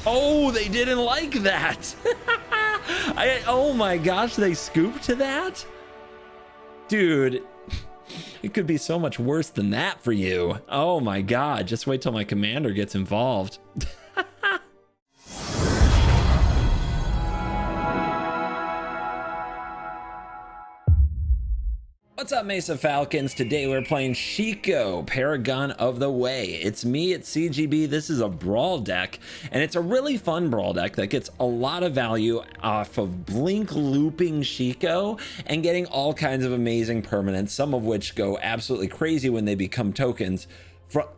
Oh, they didn't like that. Oh my gosh, they scooped to that? Dude, it could be so much worse than that for you. Oh my God, just wait till my commander gets involved. What's up, Mesa Falcons? Today we're playing Shiko, Paragon of the Way. It's me, it's CGB. This is a brawl deck, and it's a really fun brawl deck that gets a lot of value off of blink looping Shiko and getting all kinds of amazing permanents, some of which go absolutely crazy when they become tokens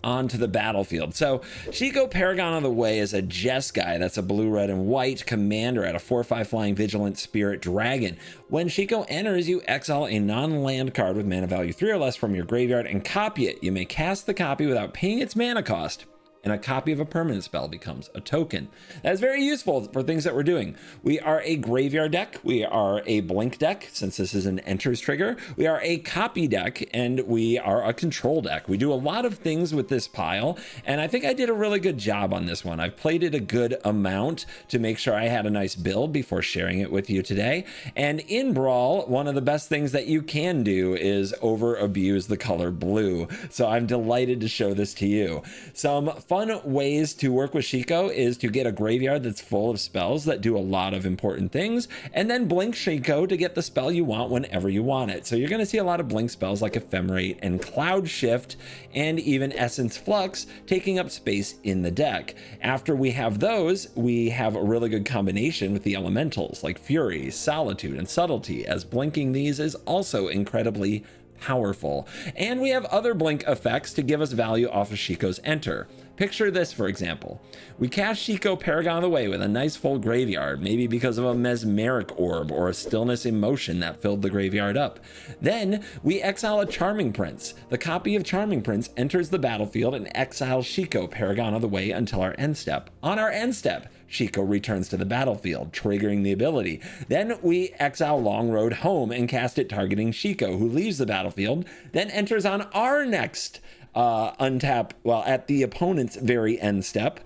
onto the battlefield. So Shiko Paragon of the Way is a jeskai. That's a blue, red, and white commander at a 4/5 flying vigilant spirit dragon. When Shiko enters, you exile a non-land card with mana value 3 or less from your graveyard and copy it. You may cast the copy without paying its mana cost, and a copy of a permanent spell becomes a token. That's very useful for things that we're doing. We are a graveyard deck. We are a blink deck, since this is an enters trigger. We are a copy deck, and we are a control deck. We do a lot of things with this pile, and I think I did a really good job on this one. I've played it a good amount to make sure I had a nice build before sharing it with you today. And in Brawl, one of the best things that you can do is over abuse the color blue. So I'm delighted to show this to you. Some fun ways to work with Shiko is to get a graveyard that's full of spells that do a lot of important things, and then blink Shiko to get the spell you want whenever you want it. So you're going to see a lot of blink spells like Ephemerate and Cloud Shift, and even Essence Flux taking up space in the deck. After we have those, we have a really good combination with the elementals like Fury, Solitude, and Subtlety, as blinking these is also incredibly powerful. And we have other blink effects to give us value off of Shiko's enter. Picture this, for example. We cast Shiko Paragon of the Way with a nice full graveyard, maybe because of a Mesmeric Orb or a Stillness Emotion that filled the graveyard up. Then we exile a Charming Prince. The copy of Charming Prince enters the battlefield and exiles Shiko Paragon of the Way until our end step. On our end step, Shiko returns to the battlefield, triggering the ability. Then we exile Long Road Home and cast it targeting Shiko, who leaves the battlefield, then enters on our next untap, well, at the opponent's very end step,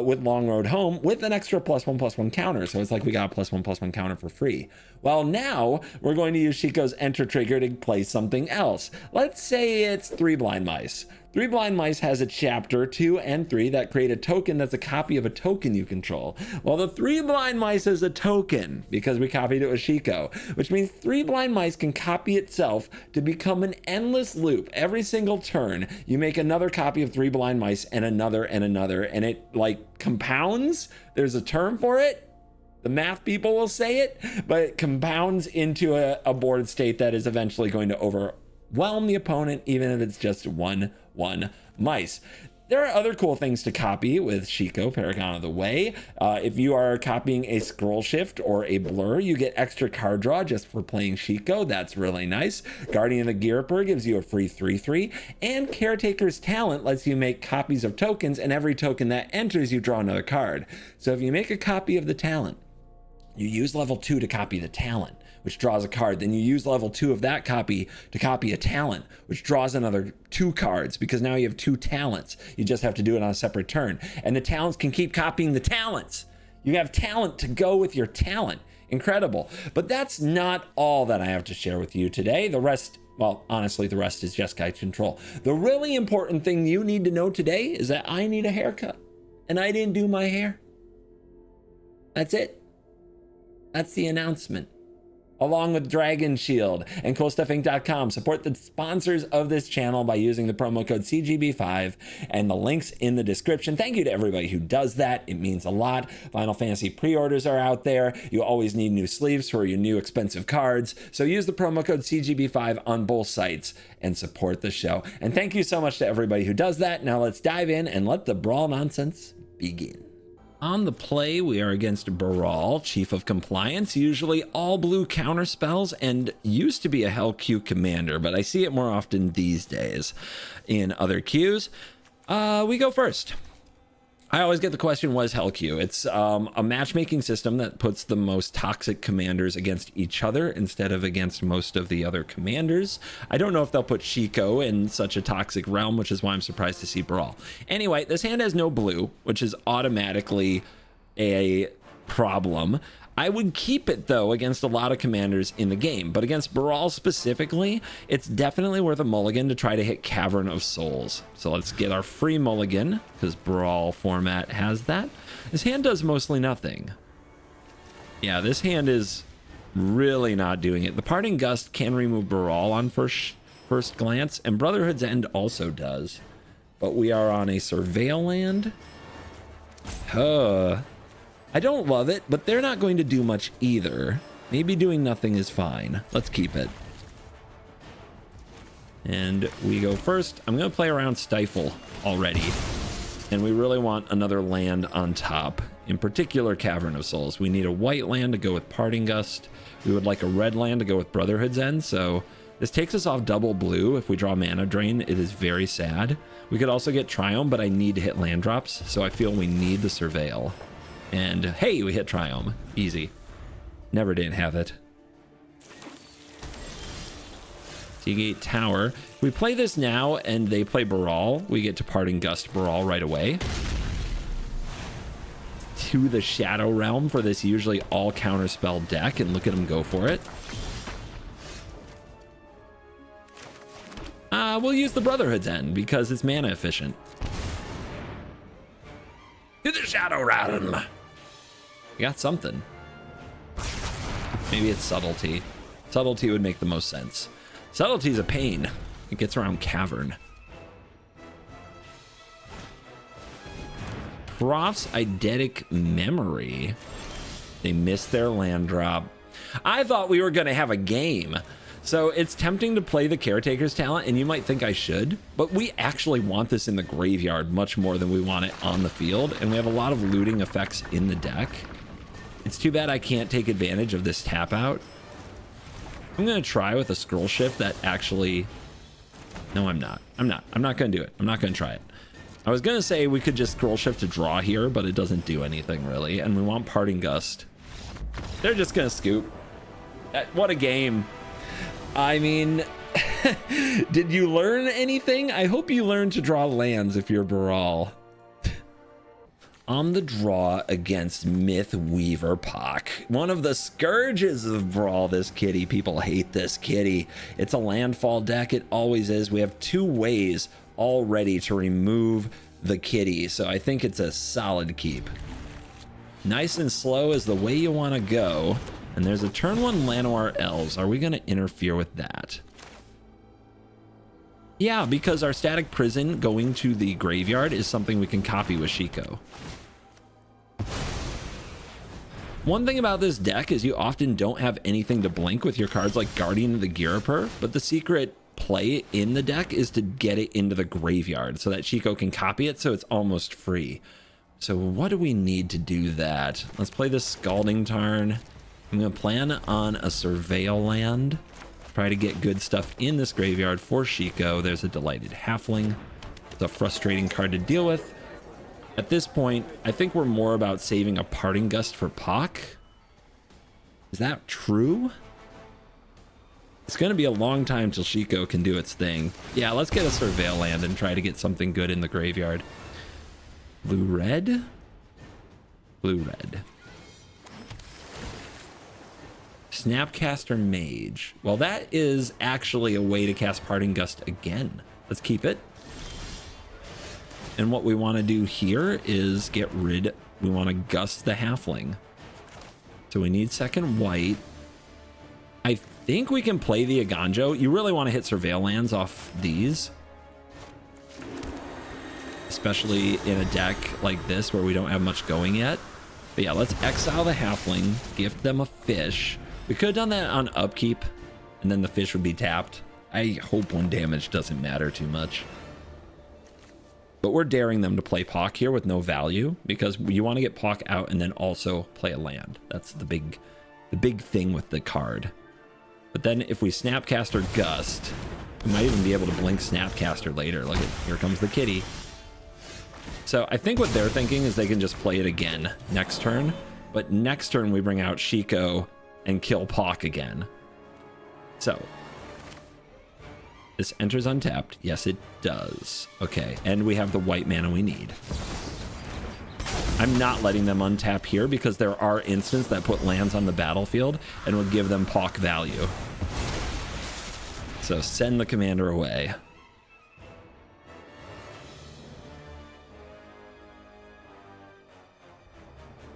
with Long Road Home with an extra +1/+1 counter. So it's like we got a +1/+1 counter for free. Well, now we're going to use Shiko's enter trigger to play something else. Let's say it's 3 Blind Mice. 3 Blind Mice has a chapter 2 and 3 that create a token that's a copy of a token you control. Well, the 3 Blind Mice is a token because we copied it with Shiko, which means 3 Blind Mice can copy itself to become an endless loop. Every single turn, you make another copy of 3 Blind Mice and another, and it like compounds. There's a term for it. The math people will say it, but it compounds into a board state that is eventually going to overwhelm the opponent, even if it's just one mice. There are other cool things to copy with Shiko Paragon of the Way. If you are copying a Scroll Shift or a Blur, you get extra card draw just for playing Shiko. That's really nice. Guardian of the Gearper gives you a free 3/3, and Caretaker's Talent lets you make copies of tokens, and every token that enters, you draw another card. So if you make a copy of the talent, you use level 2 to copy the talent, which draws a card. Then you use level 2 of that copy to copy a talent, which draws another 2 cards, because now you have 2 talents. You just have to do it on a separate turn. And the talents can keep copying the talents. You have talent to go with your talent. Incredible. But that's not all that I have to share with you today. The rest, well, honestly, the rest is jeskai control. The really important thing you need to know today is that I need a haircut, and I didn't do my hair. That's it. That's the announcement. Along with Dragon Shield and CoolStuffInc.com. Support the sponsors of this channel by using the promo code CGB5 and the links in the description. Thank you to everybody who does that. It means a lot. Final Fantasy pre-orders are out there. You always need new sleeves for your new expensive cards. So use the promo code CGB5 on both sites and support the show. And thank you so much to everybody who does that. Now let's dive in and let the brawl nonsense begin. On the play, we are against Brawl, Chief of Compliance, usually all blue counter spells, and used to be a Hell Q commander, but I see it more often these days in other queues. We go first. I always get the question, what is Hell Q? It's a matchmaking system that puts the most toxic commanders against each other instead of against most of the other commanders. I don't know if they'll put Shiko in such a toxic realm, which is why I'm surprised to see Brawl. Anyway, this hand has no blue, which is automatically a problem. I would keep it though against a lot of commanders in the game, but against Brawl specifically, it's definitely worth a mulligan to try to hit Cavern of Souls. So let's get our free mulligan because Brawl format has that. This hand does mostly nothing. Yeah, this hand is really not doing it. The Parting Gust can remove Brawl on first glance, and Brotherhood's End also does. But we are on a Surveil land. I don't love it, but they're not going to do much either. Maybe doing nothing is fine. Let's keep it. And we go first. I'm going to play around Stifle already. And we really want another land on top. In particular, Cavern of Souls. We need a white land to go with Parting Gust. We would like a red land to go with Brotherhood's End. So this takes us off double blue. If we draw Mana Drain, it is very sad. We could also get Triome, but I need to hit land drops. So I feel we need the Surveil. And hey, we hit Triome. Easy. Never didn't have it. Seagate Tower. If we play this now and they play Brawl, we get to Parting Gust Brawl right away. To the Shadow Realm for this usually all counterspell deck, and look at them go for it. We'll use the Brotherhood's End because it's mana efficient. To the Shadow Realm. We got something. Maybe it's Subtlety. Subtlety would make the most sense. Subtlety's a pain. It gets around Cavern. Prof's Eidetic Memory. They missed their land drop. I thought we were going to have a game. So it's tempting to play the Caretaker's talent, and you might think I should, but we actually want this in the graveyard much more than we want it on the field, and we have a lot of looting effects in the deck. It's too bad I can't take advantage of this tap out. I'm going to try with a scroll shift that actually... No, I'm not. I'm not going to do it. I'm not going to try it. I was going to say we could just scroll shift to draw here, but it doesn't do anything really, and we want Parting Gust. They're just going to scoop. What a game. I mean, did you learn anything? I hope you learned to draw lands if you're Brawl. On the draw against Myth Weaver Pak. One of the scourges of Brawl, this kitty. People hate this kitty. It's a landfall deck. It always is. We have 2 ways already to remove the kitty, so I think it's a solid keep. Nice and slow is the way you want to go. And there's a turn 1 Llanowar Elves. Are we going to interfere with that? Yeah, because our Static Prison going to the graveyard is something we can copy with Shiko. One thing about this deck is you often don't have anything to blink with your cards like Guardian of the Ghirapur, but the secret play in the deck is to get it into the graveyard so that Shiko can copy it, so it's almost free. So what do we need to do that? Let's play this Scalding Tarn. I'm going to plan on a Surveil land. Try to get good stuff in this graveyard for Shiko. There's a Delighted Halfling. It's a frustrating card to deal with. At this point, I think we're more about saving a Parting Gust for Pak. Is that true? It's going to be a long time till Shiko can do its thing. Yeah, let's get a Surveil land and try to get something good in the graveyard. Blue-red? Blue-red. Snapcaster Mage. Well, that is actually a way to cast Parting Gust again. Let's keep it. And what we want to do here is get rid... We want to Gust the Halfling. So we need second white. I think we can play the Aganjo. You really want to hit Surveil lands off these. Especially in a deck like this where we don't have much going yet. But yeah, let's exile the Halfling. Gift them a fish. We could have done that on upkeep, and then the fish would be tapped. I hope 1 damage doesn't matter too much. But we're daring them to play Pak here with no value, because you want to get Pak out and then also play a land. That's the big thing with the card. But then if we Snapcaster Gust, we might even be able to blink Snapcaster later. Look, here comes the kitty. So I think what they're thinking is they can just play it again next turn. But next turn we bring out Shiko and kill Pak again. So this enters untapped. Yes, it does. Okay, and we have the white mana we need. I'm not letting them untap here because there are instants that put lands on the battlefield and would give them POC value. So send the commander away.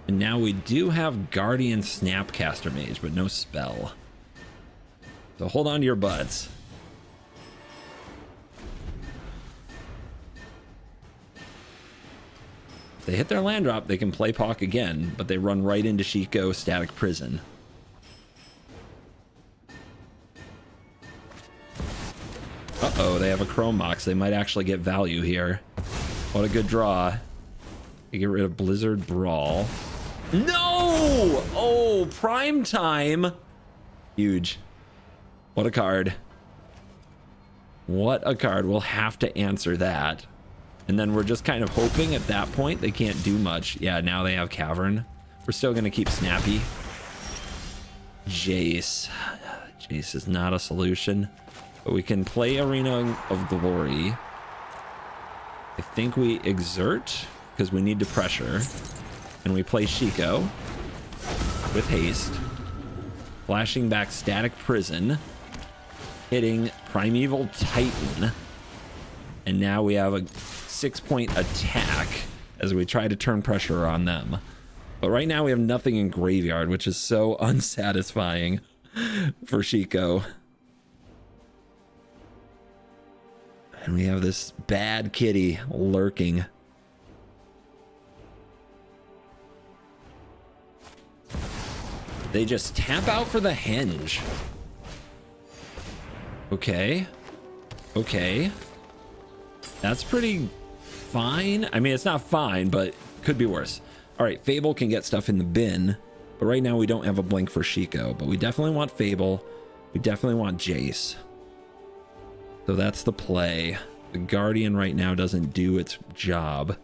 And now we do have Guardian Snapcaster Mage, but no spell. So hold on to your butts. If they hit their land drop, they can play POC again, but they run right into Shiko Static Prison. Uh-oh, they have a Chrome Mox. They might actually get value here. What a good draw. You get rid of Blizzard Brawl. No! Oh, prime time. Huge. What a card. What a card. We'll have to answer that. And then we're just kind of hoping at that point they can't do much. Yeah, now they have Cavern. We're still going to keep Snappy. Jace. Jace is not a solution. But we can play Arena of Glory. I think we Exert because we need to pressure. And we play Shiko with haste. Flashing back Static Prison. Hitting Primeval Titan. And now we have a 6-point attack as we try to turn pressure on them. But right now we have nothing in graveyard, which is so unsatisfying for Shiko. And we have this bad kitty lurking. They just tap out for the Henge. Okay. Okay. That's pretty fine. I mean, it's not fine, but could be worse. All right, Fable can get stuff in the bin, but right now we don't have a blink for Shiko, but we definitely want Fable. We definitely want Jace. So that's the play. The Guardian right now doesn't do its job.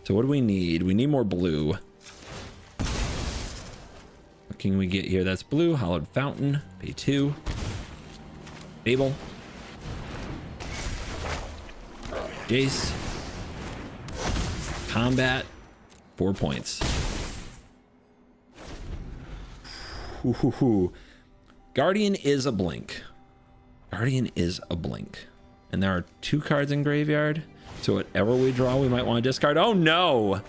So what do we need? We need more blue. What can we get here? That's blue. Hollowed Fountain. Pay 2. Fable. Jace. Combat. 4 points. Guardian is a blink. Guardian is a blink. And there are 2 cards in graveyard. So whatever we draw, we might want to discard. Oh no! All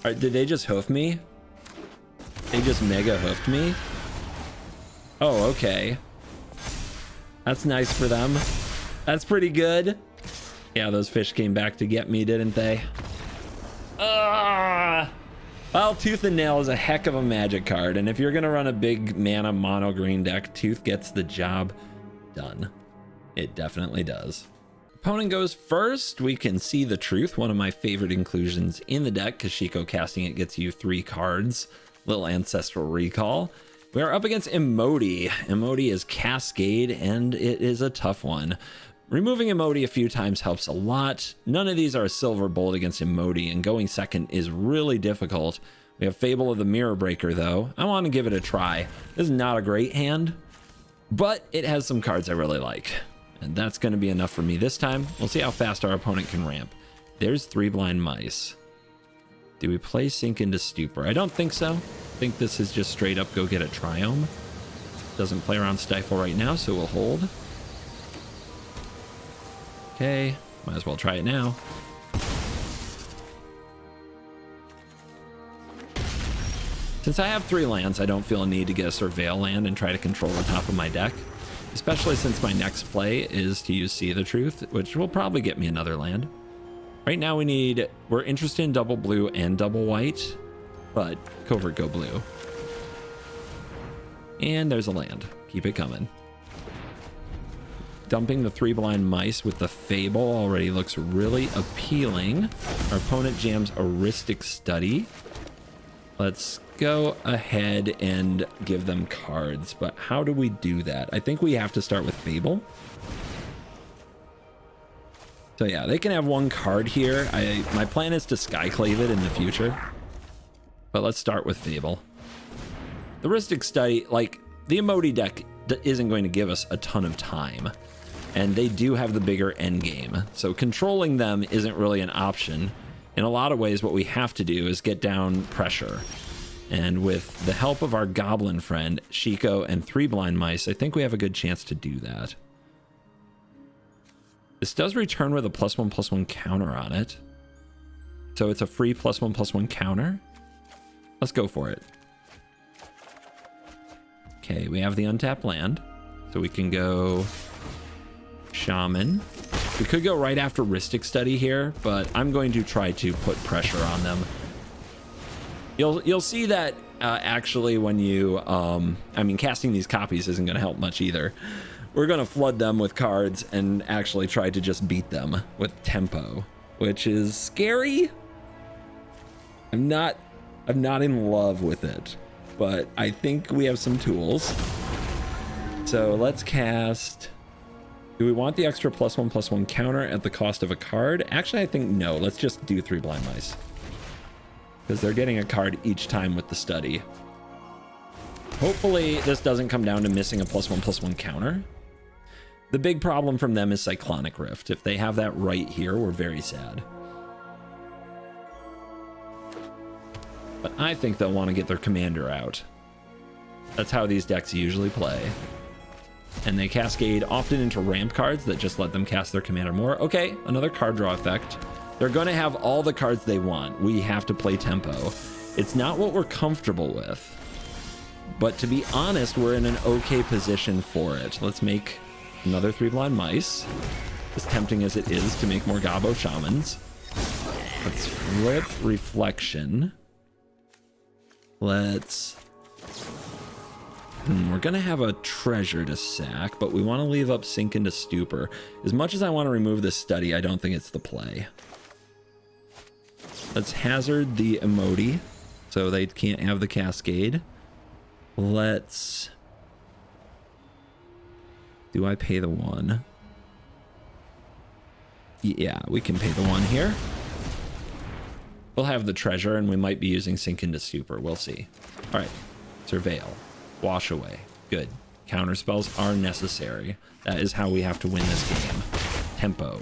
right, did they just hoof me? They just mega hoofed me? Oh, okay. That's nice for them. That's pretty good. Yeah, those fish came back to get me, didn't they? Well, Tooth and Nail is a heck of a magic card, and if you're gonna run a big mana mono green deck, Tooth gets the job done. It definitely does. Opponent goes first. We can see the Truth, one of my favorite inclusions in the deck, because Shiko casting it gets you 3 cards. Little Ancestral Recall. We are up against Emoti. Emoti is Cascade, and it is a tough one. Removing Emoti a few times helps a lot. None of these are a Silver Bolt against Emoti, and going second is really difficult. We have Fable of the Mirror Breaker, though. I want to give it a try. This is not a great hand, but it has some cards I really like. And that's going to be enough for me this time. We'll see how fast our opponent can ramp. There's 3 Blind Mice. Do we play Sink into Stupor? I don't think so. I think this is just straight up go get a Triome. Doesn't play around Stifle right now, so we'll hold. Okay, might as well try it now. Since I have 3 lands, I don't feel a need to get a Surveil land and try to control the top of my deck. Especially since my next play is to use See the Truth, which will probably get me another land. Right now we're interested in double blue and double white, but CovertGoBlue. And there's a land. Keep it coming. Dumping the 3 Blind Mice with the Fable already looks really appealing. Our opponent jams Aristic Study. Let's go ahead and give them cards, but how do we do that? I think we have to start with Fable. So yeah, they can have 1 card here. My plan is to Skyclave it in the future, but let's start with Fable. The Aristic Study, like, the Emoti deck isn't going to give us a ton of time, and they do have the bigger end game, so controlling them isn't really an option. In a lot of ways, what we have to do is get down pressure. And with the help of our goblin friend, Shiko, and 3 blind mice, I think we have a good chance to do that. This does return with a +1/+1 counter on it. So it's a free +1/+1 counter. Let's go for it. Okay, we have the untapped land. So we can go Shaman. We could go right after Rhystic Study here, but I'm going to try to put pressure on them. You'll see that actually when you, I mean, casting these copies isn't going to help much either. We're going to flood them with cards and actually try to just beat them with tempo, which is scary. I'm not in love with it, but I think we have some tools. So let's cast. Do we want the extra +1/+1 counter at the cost of a card? Actually, I think no. Let's just do 3 blind mice, because they're getting a card each time with the study. Hopefully this doesn't come down to missing a +1/+1 counter. The big problem from them is Cyclonic Rift. If they have that right here, we're very sad. But I think they'll want to get their commander out. That's how these decks usually play. And they cascade often into ramp cards that just let them cast their commander more. Okay, another card draw effect. They're going to have all the cards they want. We have to play tempo. It's not what we're comfortable with. But to be honest, we're in an okay position for it. Let's make another 3 blind mice. As tempting as it is to make more Gobbo Shamans. Let's flip Reflection. Let's... we're going to have a treasure to sack, but we want to leave up Sink into Stupor. As much as I want to remove this study, I don't think it's the play. Let's hazard the Emoti, so they can't have the Cascade. Let's... Do I pay the 1? Yeah, we can pay the 1 here. We'll have the treasure, and we might be using Sink into Stupor. We'll see. All right. Surveil. Wash away. Good. Counter spells are necessary. That is how we have to win this game. Tempo.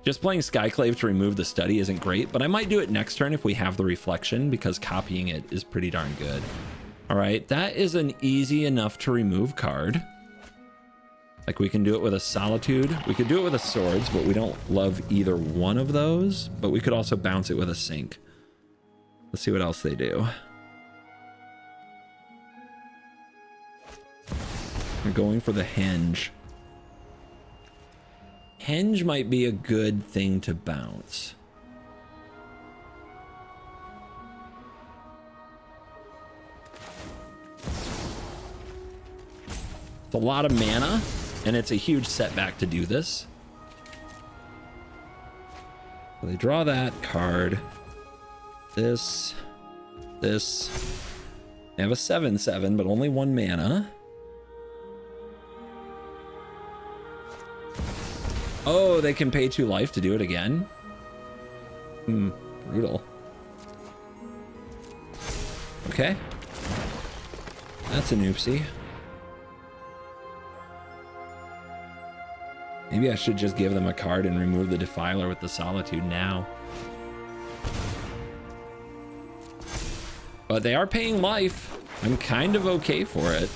Just playing Skyclave to remove the study isn't great, but I might do it next turn if we have the reflection, because copying it is pretty darn good. All right, that is an easy enough to remove card. Like, we can do it with a Solitude. We could do it with a Swords, but we don't love either one of those. But we could also bounce it with a Sink. Let's see what else they do. We're going for the Henge. Henge might be a good thing to bounce. It's a lot of mana, and it's a huge setback to do this. So they draw that card. This. They have a 7/7, but only 1 mana. Oh, they can pay 2 life to do it again. Brutal. Okay. That's an oopsie. Maybe I should just give them a card and remove the Defiler with the Solitude now. But they are paying life. I'm kind of okay for it.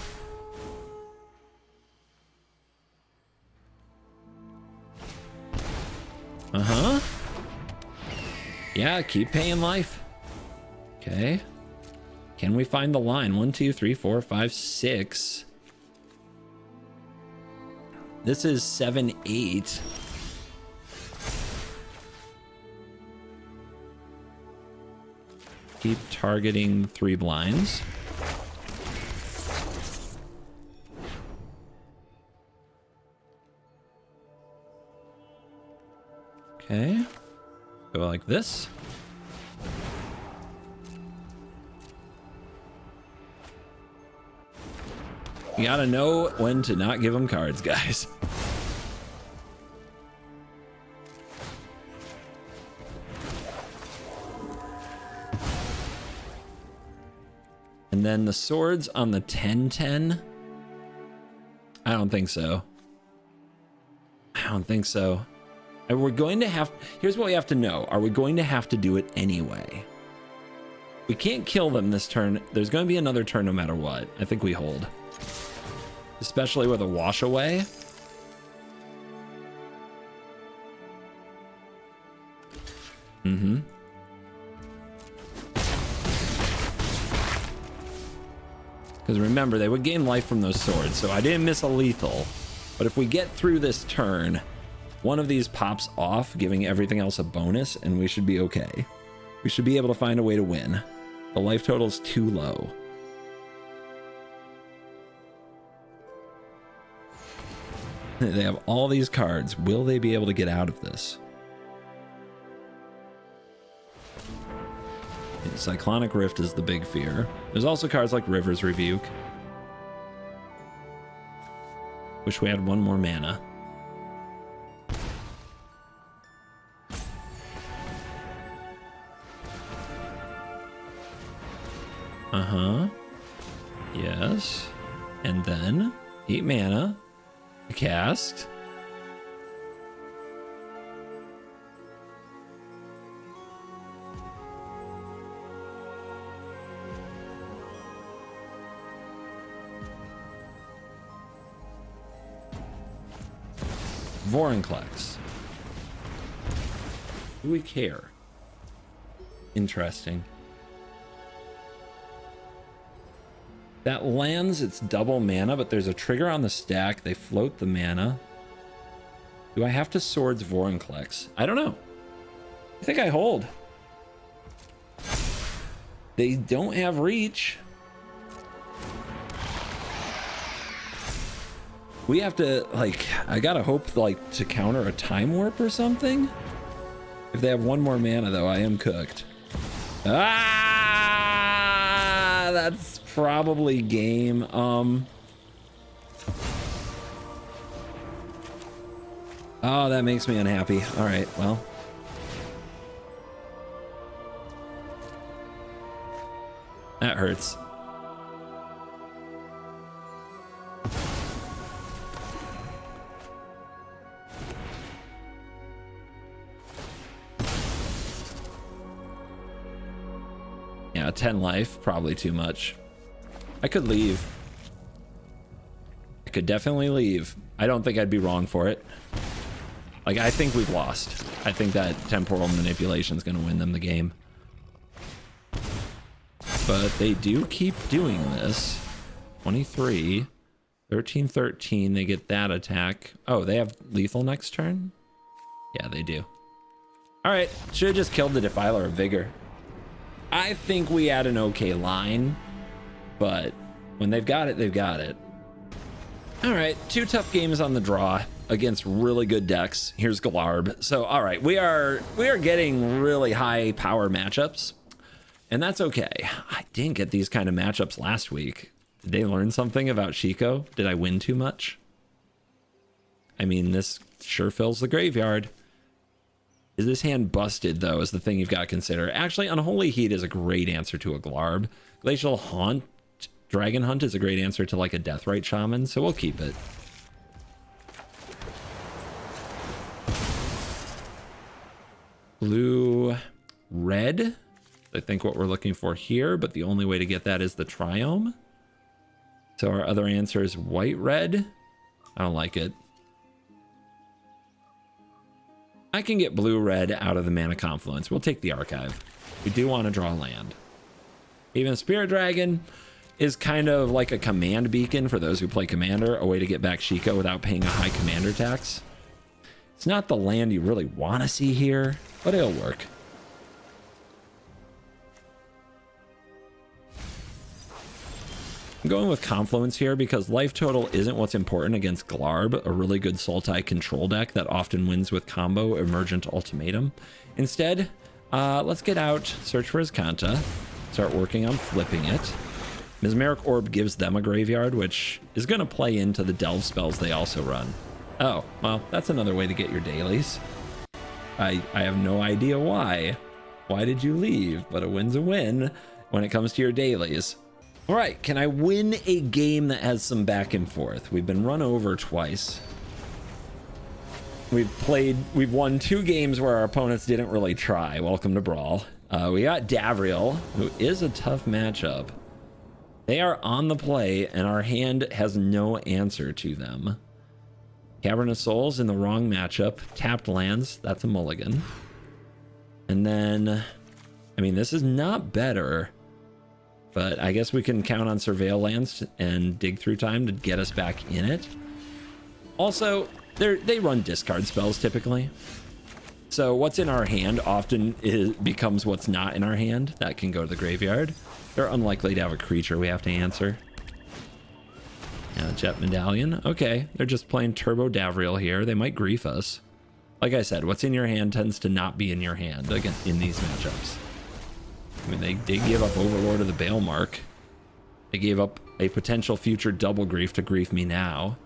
Uh-huh. Yeah, keep paying life. Okay. Can we find the line? 1, 2, 3, 4, 5, 6. This is 7, 8. Keep targeting 3 blinds. Okay. Go like this. You gotta know when to not give them cards, guys. And then the swords on the 10/10. I don't think so. I don't think so. And we're going to have, here's what we have to know. Are we going to have to do it anyway? We can't kill them this turn. There's going to be another turn no matter what. I think we hold. Especially with a wash away. Mm-hmm. Because remember, they would gain life from those swords, so I didn't miss a lethal. But if we get through this turn, one of these pops off, giving everything else a bonus, and we should be okay. We should be able to find a way to win. The life total's too low. They have all these cards. Will they be able to get out of this? Cyclonic Rift is the big fear. There's also cards like River's Rebuke. Wish we had one more mana. Uh-huh. Yes. And then 8 mana. Cast. Vorinclex. Do we care? Interesting. That lands, it's double mana, but there's a trigger on the stack. They float the mana. Do I have to Swords Vorinclex? I don't know. I think I hold. They don't have reach. We have to, like, I gotta hope, like, to counter a Time Warp or something? If they have one more mana, though, I am cooked. Ah! That's probably game. Oh, that makes me unhappy. All right, well. That hurts. Yeah, 10 life, probably too much. I could leave. I could definitely leave. I don't think I'd be wrong for it. Like, I think we've lost. I think that temporal manipulation is going to win them the game. But they do keep doing this. 23. 13-13. They get that attack. Oh, they have lethal next turn? Yeah, they do. All right. Should have just killed the Defiler of Vigor. I think we had an okay line, but when they've got it, they've got it. All right, 2 tough games on the draw against really good decks. Here's Glarb. So, all right, we are getting really high power matchups, and that's okay. I didn't get these kind of matchups last week. Did they learn something about Shiko? Did I win too much? I mean, this sure fills the graveyard. Is this hand busted, though, is the thing you've got to consider. Actually, Unholy Heat is a great answer to a Glarb. Glacial Haunt, Dragon Hunt is a great answer to, like, a Deathrite Shaman, so we'll keep it. Blue, red, I think what we're looking for here, but the only way to get that is the Triome. So our other answer is white, red. I don't like it. I can get blue-red out of the Mana Confluence. We'll take the Archive. We do want to draw land. Even Spirit Dragon is kind of like a command beacon for those who play Commander, a way to get back Shiko without paying a high Commander tax. It's not the land you really want to see here, but it'll work. I'm going with Confluence here because life total isn't what's important against Glarb, a really good Sultai control deck that often wins with combo Emergent Ultimatum. Instead, let's get out, search for his Kanta, start working on flipping it. Mesmeric Orb gives them a graveyard, which is going to play into the delve spells they also run. Oh, well, that's another way to get your dailies. I have no idea why. Why did you leave? But a win's a win when it comes to your dailies. All right, can I win a game that has some back and forth? We've been run over twice. We've won 2 games where our opponents didn't really try. Welcome to Brawl. We got Davriel, who is a tough matchup. They are on the play, and our hand has no answer to them. Cavern of Souls in the wrong matchup. Tapped lands, that's a mulligan. And then, I mean, this is not better, but I guess we can count on Surveil lands and Dig Through Time to get us back in it. Also, they run discard spells typically. So what's in our hand often becomes what's not in our hand. That can go to the graveyard. They're unlikely to have a creature we have to answer. Yeah, Jet Medallion. Okay, they're just playing Turbo Davriel here. They might grief us. Like I said, what's in your hand tends to not be in your hand against in these matchups. I mean, they did give up Overlord of the Balemark. They gave up a potential future double grief to grief me now.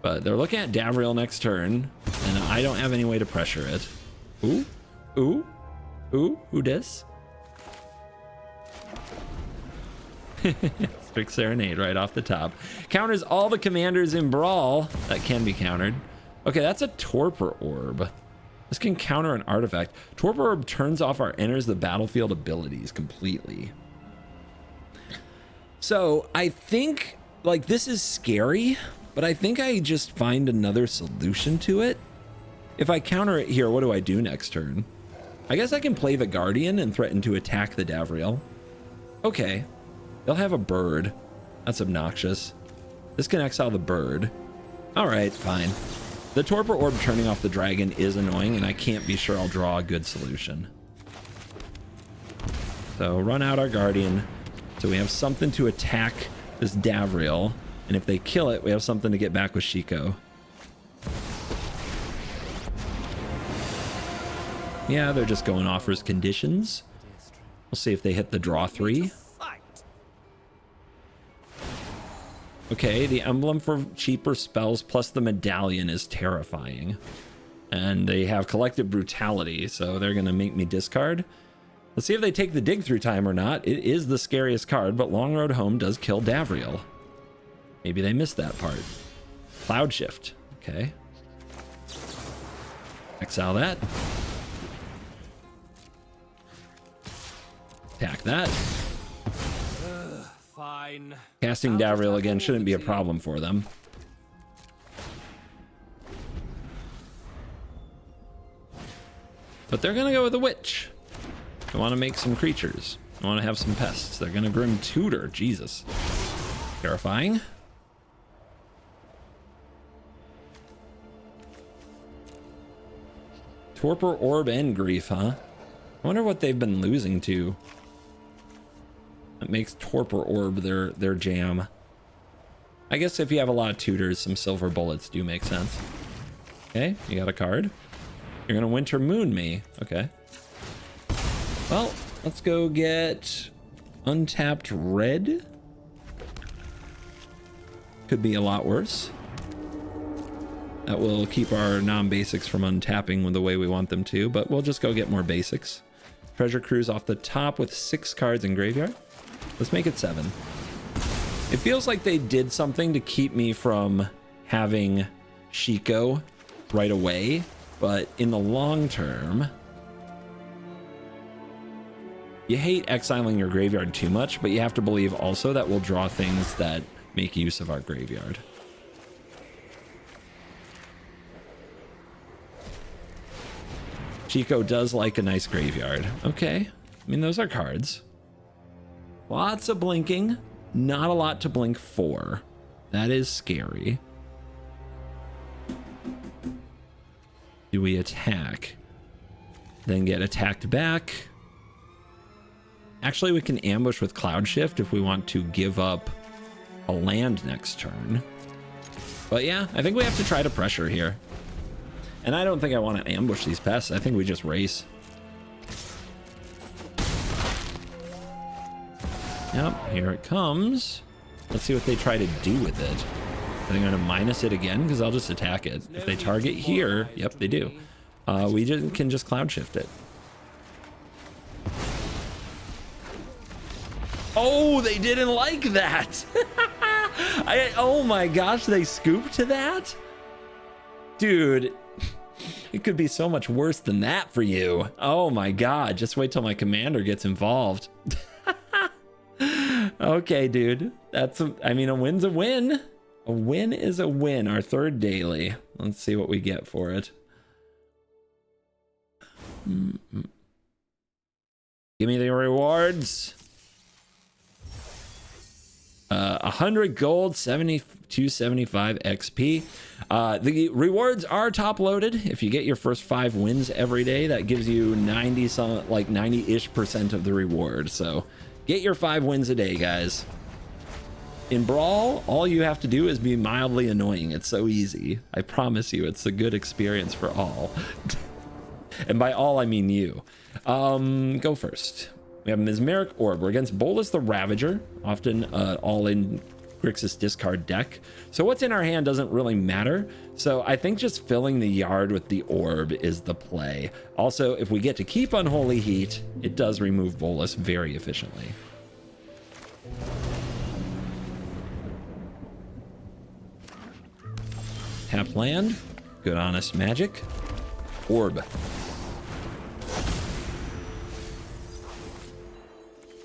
But they're looking at Davriel next turn, and I don't have any way to pressure it. Ooh, ooh, ooh, who dis? Strict Serenade right off the top. Counters all the commanders in Brawl that can be countered. Okay, that's a Torpor Orb. This can counter an artifact. Torpor Orb turns off our enters the battlefield abilities completely. So I think, like, this is scary, but I think I just find another solution to it. If I counter it here, what do I do next turn? I guess I can play the Guardian and threaten to attack the Davriel. Okay. They'll have a bird. That's obnoxious. This can exile the bird. All right, fine. The Torpor Orb turning off the dragon is annoying, and I can't be sure I'll draw a good solution. So run out our Guardian. So we have something to attack this Davriel. And if they kill it, we have something to get back with Shiko. Yeah, they're just going offers conditions. We'll see if they hit the draw 3. Okay, the emblem for cheaper spells plus the medallion is terrifying. And they have collective brutality, so they're going to make me discard. Let's see if they take the Dig Through Time or not. It is the scariest card, but Long Road Home does kill Davriel. Maybe they missed that part. Cloud Shift. Okay. Exile that. Attack that. Fine. Casting Davriel again shouldn't be a problem for them. But they're going to go with a Witch. They want to make some creatures. They want to have some pests. They're going to Grim Tutor. Jesus. Terrifying. Torpor Orb and Grief, huh? I wonder what they've been losing to. That makes Torpor Orb their jam. I guess if you have a lot of tutors, some Silver Bullets do make sense. Okay, you got a card. You're gonna Winter Moon me. Okay. Well, let's go get untapped red. Could be a lot worse. That will keep our non-basics from untapping the way we want them to, but we'll just go get more basics. Treasure Cruise off the top with 6 cards in graveyard. Let's make it 7. It feels like they did something to keep me from having Shiko right away, but in the long term, you hate exiling your graveyard too much, but you have to believe also that we'll draw things that make use of our graveyard. Shiko does like a nice graveyard. Okay. I mean, those are cards. Lots of blinking. Not a lot to blink for. That is scary. Do we attack? Then get attacked back. Actually, we can ambush with Cloud Shift if we want to give up a land next turn. But yeah, I think we have to try to pressure here. And I don't think I want to ambush these pests. I think we just race. Yep, here it comes. Let's see what they try to do with it. Are they going to minus it again? Because I'll just attack it. If they target here, yep, they do. We can just Cloud Shift it. Oh, they didn't like that. Oh my gosh, they scooped to that? Dude, it could be so much worse than that for you. Oh my God, just wait till my commander gets involved. Okay, dude, I mean, a win's a win. A win is a win. Our third daily. Let's see what we get for it. Give me the rewards. 100 gold, 275 XP. The rewards are top loaded. If you get your first 5 wins every day, that gives you 90-ish% of the reward. So get your 5 wins a day, guys. In Brawl, all you have to do is be mildly annoying. It's so easy. I promise you, it's a good experience for all. And by all, I mean you. Go first. We have Mesmeric Orb. We're against Bolas the Ravager, often all-in Grixis discard deck. So what's in our hand doesn't really matter. So I think just filling the yard with the orb is the play. Also, if we get to keep Unholy Heat, it does remove Bolas very efficiently. Tap land. Good honest magic. Orb.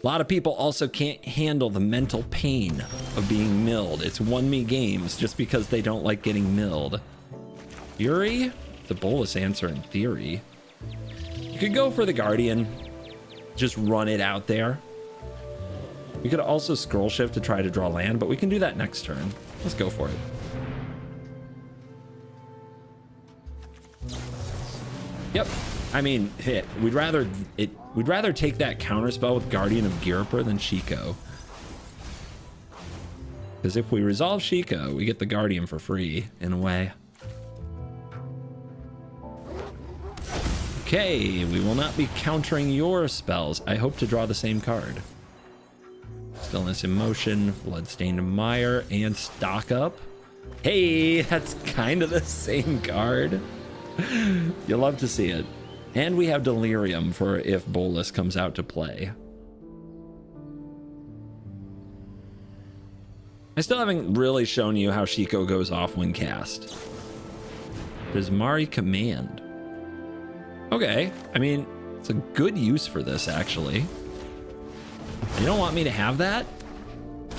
A lot of people also can't handle the mental pain of being milled. It's 1-me games just because they don't like getting milled. Fury? The Bolas answer in theory. You could go for the Guardian. Just run it out there. We could also scroll shift to try to draw land, but we can do that next turn. Let's go for it. Yep. I mean, we'd rather take that counterspell with Guardian of Girapur than Shiko. Because if we resolve Shiko, we get the Guardian for free, in a way. Okay, we will not be countering your spells. I hope to draw the same card. Stillness in Motion, Bloodstained Mire, and Stock Up. Hey, that's kind of the same card. You'll love to see it. And we have Delirium for if Bolas comes out to play. I still haven't really shown you how Shiko goes off when cast. Does Mari command? Okay, I mean, it's a good use for this, actually. You don't want me to have that?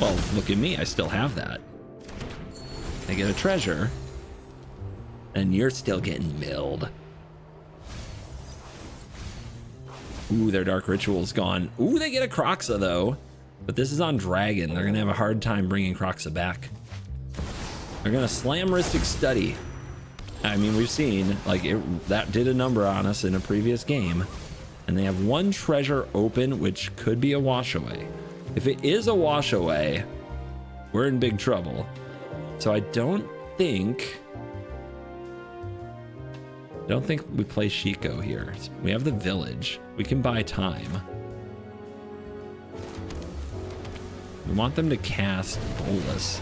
Well, look at me, I still have that. I get a treasure, and you're still getting milled. Ooh, their Dark Ritual's gone. Ooh, they get a Croxa, though. But this is on Dragon. They're going to have a hard time bringing Croxa back. They're going to slam Rhystic Study. I mean, we've seen, like, that did a number on us in a previous game. And they have 1 treasure open, which could be a wash away. If it is a wash away, we're in big trouble. So I don't think we play Shiko here. We have the village. We can buy time. We want them to cast Bolas.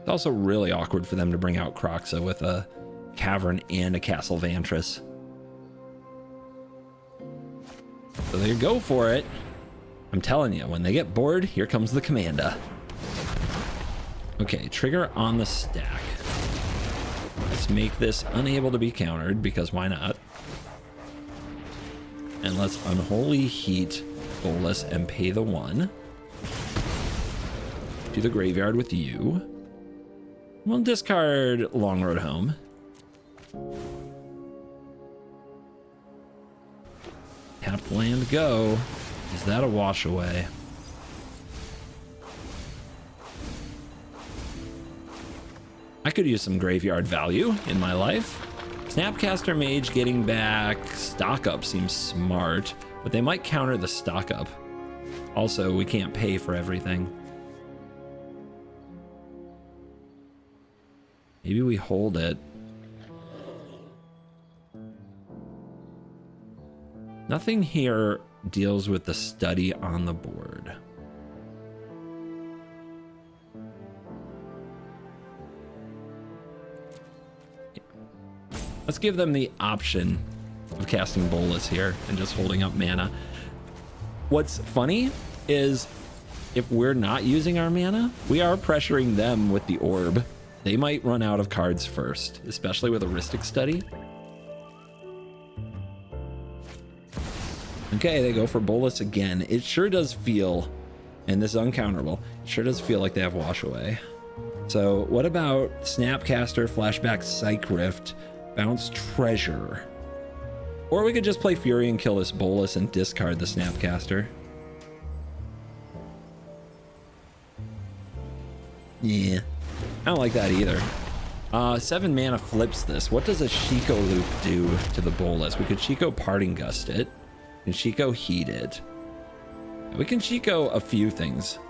It's also really awkward for them to bring out Croxa with a Cavern and a Castle Vantress. So they go for it. I'm telling you, when they get bored, here comes the Commander. Okay, trigger on the stack. Let's make this unable to be countered, because why not? And let's Unholy Heat Bolas and pay the 1. To the graveyard with you. We'll discard Long Road Home. Tap land, go. Is that a wash away? I could use some graveyard value in my life. Snapcaster Mage getting back Stock Up seems smart, but they might counter the Stock Up. Also, we can't pay for everything. Maybe we hold it. Nothing here deals with the study on the board. Let's give them the option of casting Bolus here and just holding up mana. What's funny is if we're not using our mana, we are pressuring them with the orb. They might run out of cards first, especially with a Rhystic Study. Okay, they go for Bolus again. It sure does feel, and this is uncounterable, it sure does feel like they have Wash Away. So what about Snapcaster, Flashback, Psych Rift, Bounce Treasure? Or we could just play Fury and kill this Bolus and discard the Snapcaster. Yeah, I don't like that either. 7 mana flips this. What does a Shiko loop do to the Bolus? We could Shiko Parting Gust it. We can Shiko Heat it. We can Shiko a few things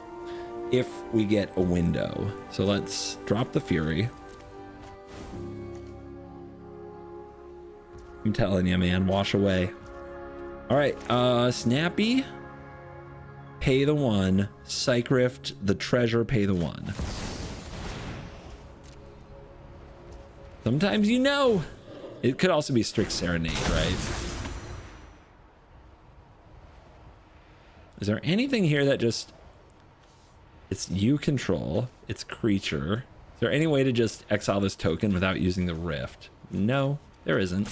if we get a window. So let's drop the Fury. I'm telling you, man, wash away. All right, Snappy, pay the 1. Psych Rift, the treasure, pay the 1. Sometimes you know. It could also be Strict Serenade, right? Is there anything here that just... It's you control, it's creature. Is there any way to just exile this token without using the Rift? No, there isn't.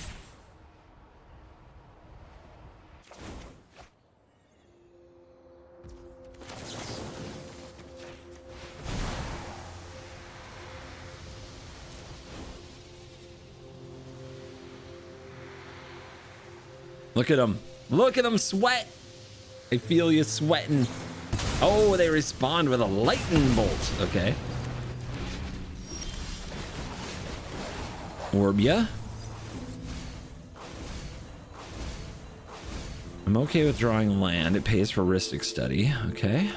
Look at him. Look at him sweat. I feel you sweating. Oh, they respond with a lightning bolt. Okay. Orbia. I'm okay with drawing land. It pays for Rhystic Study. Okay.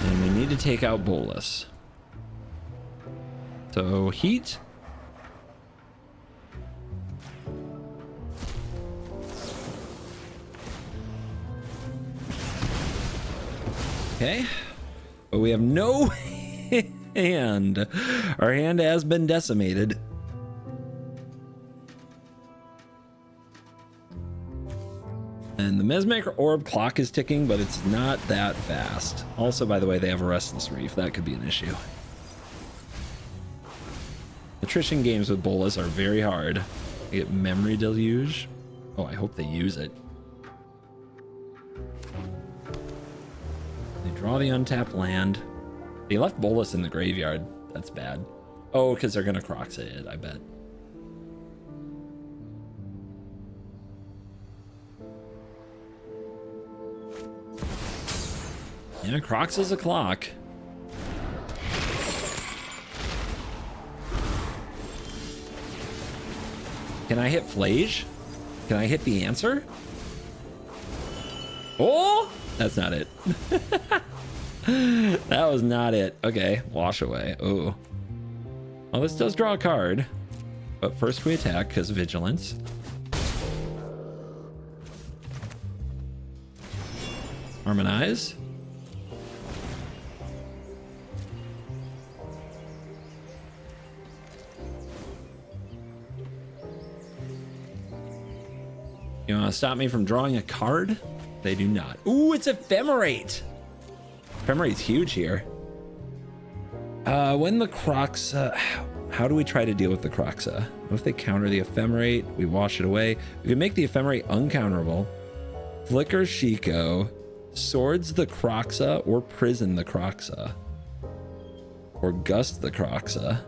And we need to take out Bolus. So heat. Okay, but we have no hand. Our hand has been decimated. And the Mesmeric Orb clock is ticking, but it's not that fast. Also, by the way, they have a Restless Reef. That could be an issue. Attrition games with Bolus are very hard. You get Memory Deluge. Oh, I hope they use it. They draw the untapped land. They left Bolus in the graveyard. That's bad. Oh, because they're going to Croxa it, I bet. Yeah, Croxa's a clock. Can I hit Flage? Can I hit the answer? Oh, that's not it. That was not it. Okay, wash away. Oh. Well, this does draw a card. But first we attack because vigilance. Harmonize. You want to stop me from drawing a card? They do not. Ooh, it's Ephemerate. Ephemerate's huge here. When the Croxa... How do we try to deal with the Croxa? What if they counter the Ephemerate? We wash it away. We can make the Ephemerate uncounterable. Flicker Shiko. Swords the Croxa or prison the Croxa. Or gust the Croxa.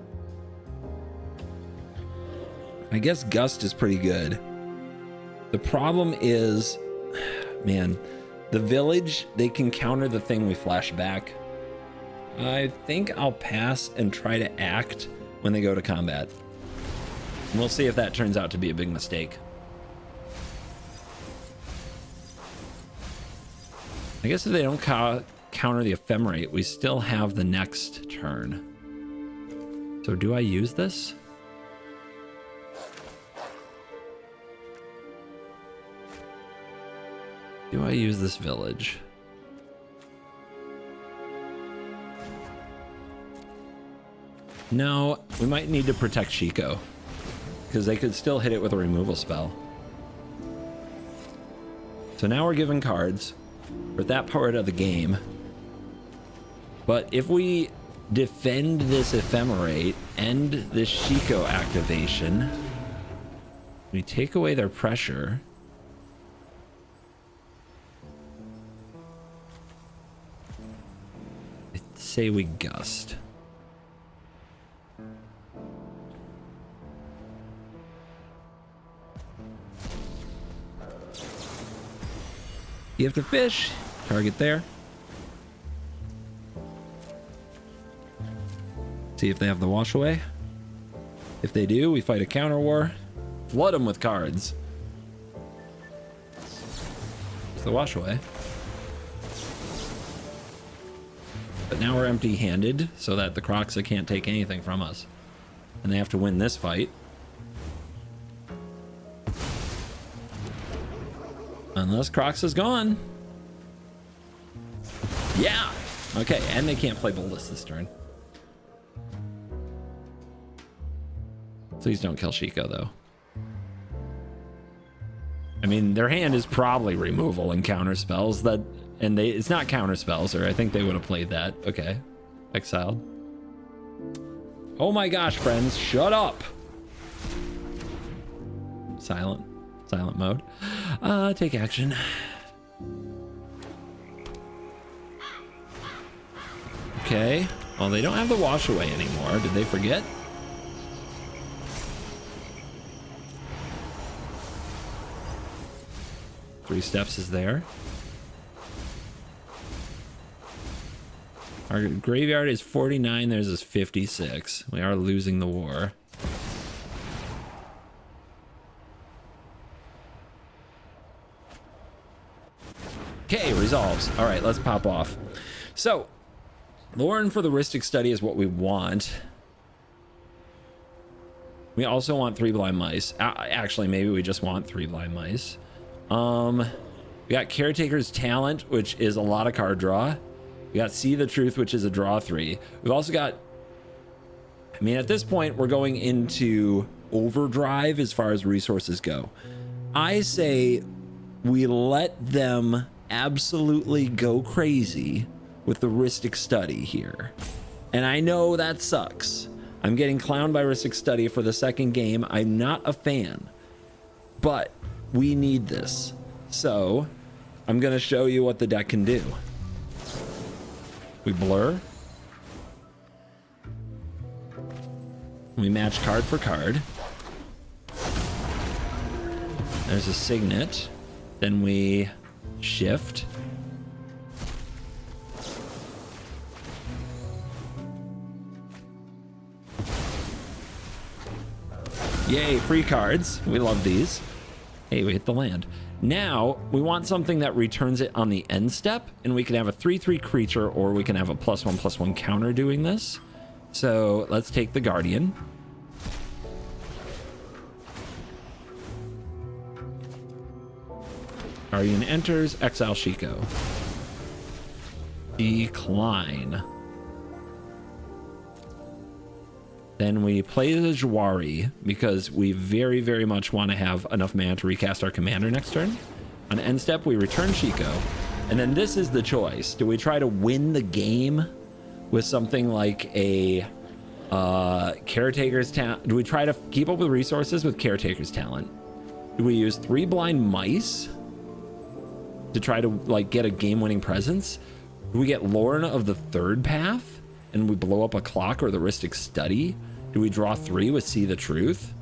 I guess gust is pretty good. The problem is, man, the village, they can counter the thing we flash back. I think I'll pass and try to act when they go to combat. And we'll see if that turns out to be a big mistake. I guess if they don't counter the Ephemerate, we still have the next turn. So do I use this? Do I use this village? No, we might need to protect Shiko, because they could still hit it with a removal spell. So now we're given cards for that part of the game. But if we defend this Ephemerate, end this Shiko activation, we take away their pressure. I'd say we gust. You have to fish. Target there. See if they have the wash away. If they do, we fight a counter war. Flood them with cards. It's the wash away. But now we're empty handed so that the Croxa can't take anything from us. And they have to win this fight. Unless Croxa's gone. Yeah. Okay, and they can't play Boldest this turn. Please don't kill Shiko, though. I mean, their hand is probably removal and counter spells that, and it's not counter spells, or I think they would have played that. Okay, exiled. Oh my gosh, friends, shut up. Silent mode. Take action. Okay. Well, they don't have the wash away anymore. Did they forget? Three steps is there. Our graveyard is 49. Theirs is 56. We are losing the war. Okay, resolves. All right, let's pop off. So, Lauren for the Rhystic Study is what we want. We also want 3 blind mice. Actually, maybe we just want 3 blind mice. We got Caretaker's Talent, which is a lot of card draw. We got See the Truth, which is a draw 3. We've also got, I mean, at this point, we're going into overdrive as far as resources go. I say we let them absolutely go crazy with the Rhystic Study here. And I know that sucks. I'm getting clowned by Rhystic Study for the second game. I'm not a fan, but we need this. So I'm going to show you what the deck can do. We blur. We match card for card. There's a Signet. Then we shift. Yay, free cards. We love these. Hey, we hit the land. Now, we want something that returns it on the end step, and we can have a 3/3 creature, or we can have a +1/+1 counter doing this. So let's take the Guardian. Guardian enters, exile Shiko. Decline. Then we play the Jwari because we very, very much want to have enough mana to recast our commander next turn. On end step, we return Shiko. And then this is the choice. Do we try to win the game with something like a Caretaker's Talent? Do we try to keep up with resources with Caretaker's Talent? Do we use 3 blind mice to try to like get a game-winning presence? Do we get Lorna of the Third Path and we blow up a clock or the Rhystic Study? Do we draw 3 with See the Truth?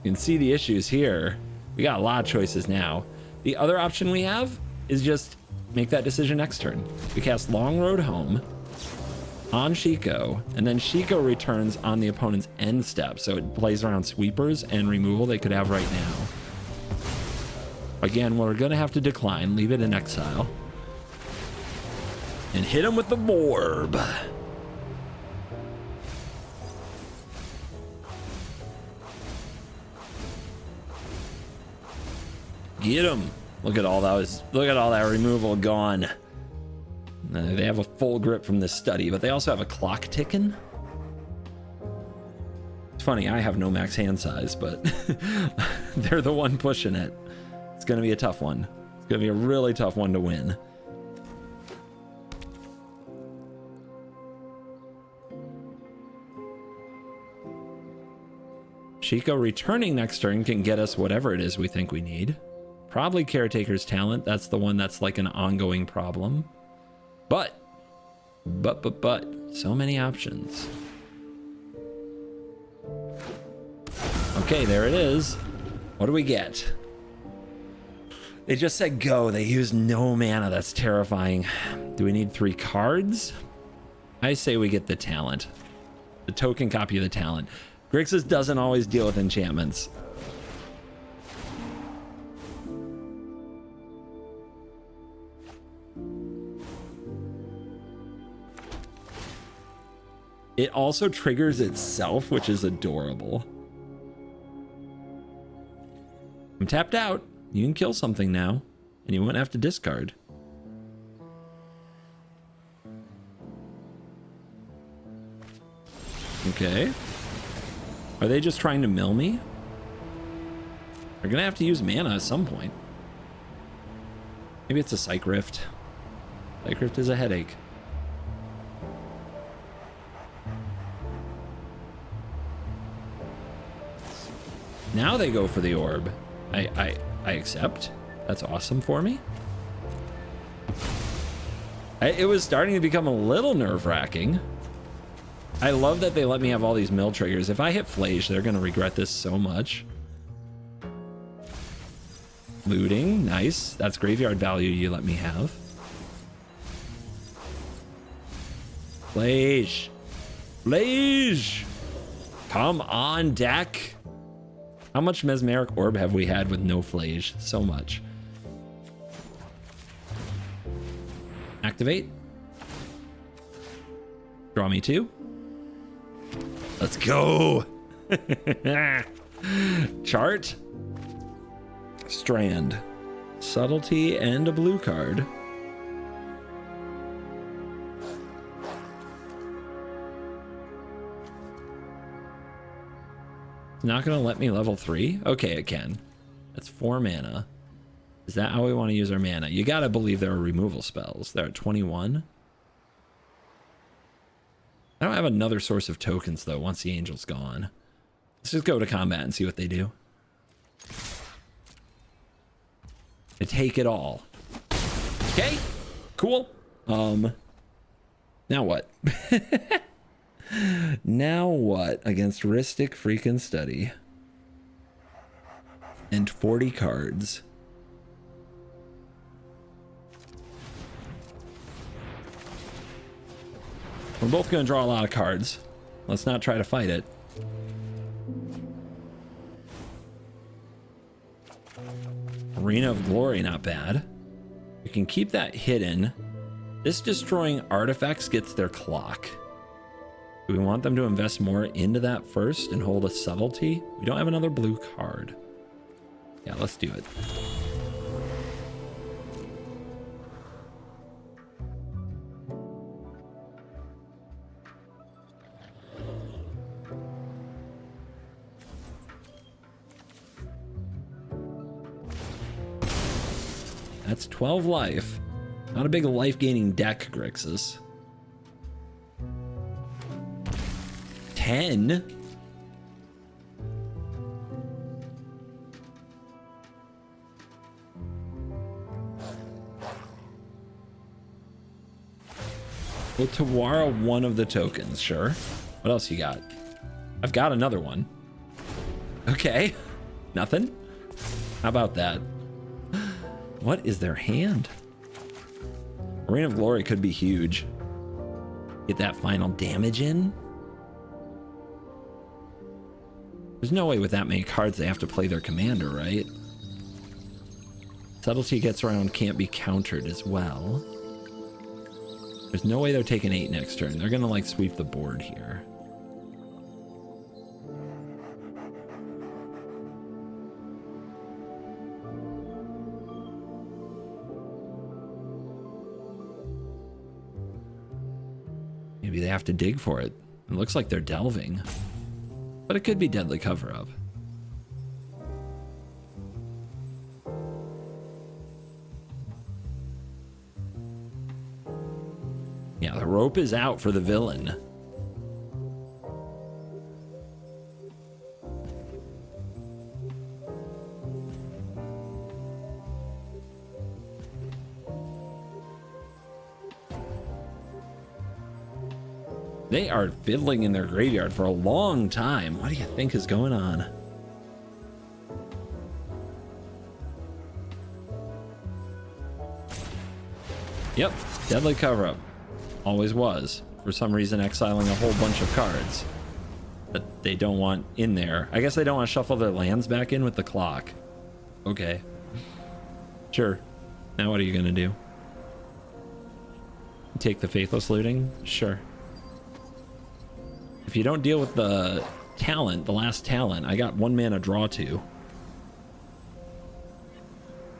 You can see the issues here. We got a lot of choices now. The other option we have is just make that decision next turn. We cast Long Road Home on Shiko, and then Shiko returns on the opponent's end step, so it plays around sweepers and removal they could have right now. Again, we're gonna have to decline, leave it in exile, and hit him with the Morb. Get him. Look at all that removal gone. They have a full grip from this study, but they also have a clock ticking. funny, I have no max hand size, but they're the one pushing it. It's going to be a tough one. It's going to be a really tough one to win. Shiko returning next turn can get us whatever it is we think we need. Probably Caretaker's Talent. That's the one that's like an ongoing problem. But, so many options. Okay, there it is. What do we get? They just said go. They used no mana. That's terrifying. Do we need 3 cards? I say we get the talent. The token copy of the talent. Grixis doesn't always deal with enchantments. It also triggers itself, which is adorable. I'm tapped out. You can kill something now, and you won't have to discard. Okay. Are they just trying to mill me? They're gonna have to use mana at some point. Maybe it's a Psych Rift. Psych Rift is a headache. Now they go for the orb. I accept. That's awesome for me. It was starting to become a little nerve-wracking. I love that they let me have all these mill triggers. If I hit Flage, they're gonna regret this so much. Looting, nice. That's graveyard value you let me have. Flage. Flage! Come on, deck. How much Mesmeric Orb have we had with no Flage? So much. Activate. Draw me 2. Let's go. Chart. Strand. Subtlety and a blue card. Not gonna let me level 3? Okay, it can. That's 4 mana. Is that how we want to use our mana? You gotta believe there are removal spells. They're at 21. I don't have another source of tokens though once the angel's gone. Let's just go to combat and see what they do. They take it all. Okay, cool. Now what? Now what against Ristic freaking Study? And 40 cards. We're both going to draw a lot of cards. Let's not try to fight it. Arena of Glory, not bad. You can keep that hidden. This destroying artifacts gets their clock. Do we want them to invest more into that first and hold a subtlety? We don't have another blue card. Yeah, let's do it. That's 12 life. Not a big life-gaining deck, Grixis. 10? We'll Tawara one of the tokens, sure. What else you got? I've got another one. Okay. Nothing? How about that? What is their hand? Arena of Glory could be huge. Get that final damage in. There's no way with that many cards they have to play their commander, right? Subtlety gets around, can't be countered as well. There's no way they're taking 8 next turn. They're gonna like sweep the board here. Maybe they have to dig for it. It looks like they're delving. But it could be deadly cover-up. Yeah, the rope is out for the villain. They are fiddling in their graveyard for a long time. What do you think is going on? Yep, deadly cover-up. Always was. For some reason, exiling a whole bunch of cards that they don't want in there. I guess they don't want to shuffle their lands back in with the clock. Okay. Sure. Now what are you going to do? Take the Faithless Looting? Sure. If you don't deal with the talent, the last talent, I got 1 mana draw 2.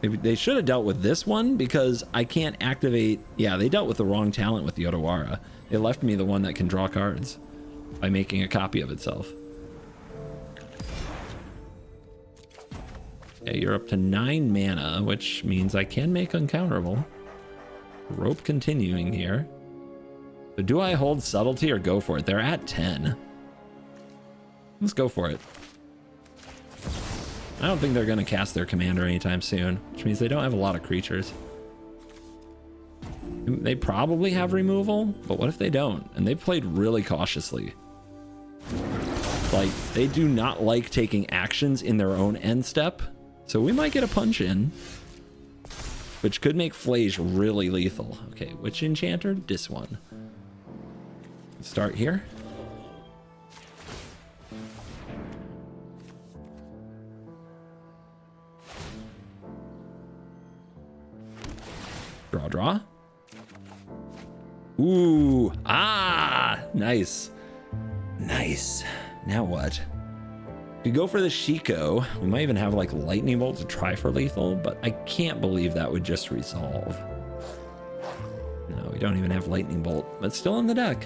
They should have dealt with this one because I can't activate. Yeah, they dealt with the wrong talent with the Otawara. They left me the one that can draw cards by making a copy of itself. Okay, you're up to 9 mana, which means I can make uncounterable. Rope continuing here. But do I hold subtlety or go for it? They're at 10. Let's go for it. I don't think they're going to cast their commander anytime soon, which means they don't have a lot of creatures. They probably have removal, but what if they don't? And they've played really cautiously. Like, they do not like taking actions in their own end step, so we might get a punch in, which could make Flays really lethal. Okay, which enchanter? This one. Let's start here. Draw. Ooh, nice. Nice. Now what? We go for the Shiko. We might even have like Lightning Bolt to try for lethal, but I can't believe that would just resolve. No, we don't even have Lightning Bolt, but still in the deck.